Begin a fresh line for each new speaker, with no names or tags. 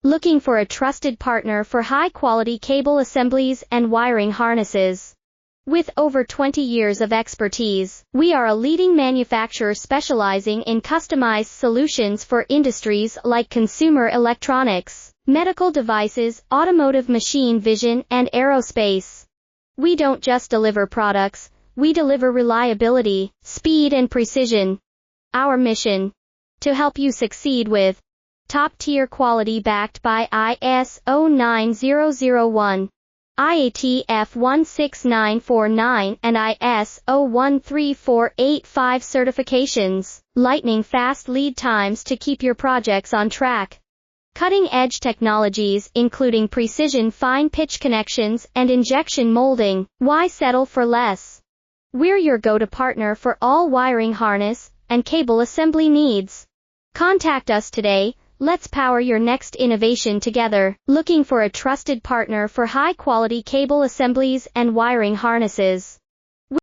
Looking for a trusted partner for high-quality cable assemblies and wiring harnesses? With over 20 years of expertise, we are a leading manufacturer specializing in customized solutions for industries like consumer electronics, medical devices, automotive machine vision, and aerospace. We don't just deliver products, we deliver reliability, speed, and precision. Our mission: to help you succeed with top-tier quality backed by ISO 9001, IATF 16949, and ISO 13485 certifications, lightning-fast lead times to keep your projects on track. Cutting-edge technologies including precision fine-pitch connections and injection molding. Why settle for less? We're your go-to partner for all wiring harness and cable assembly needs. Contact us today. Let's power your next innovation together. Looking for a trusted partner for high-quality cable assemblies and wiring harnesses?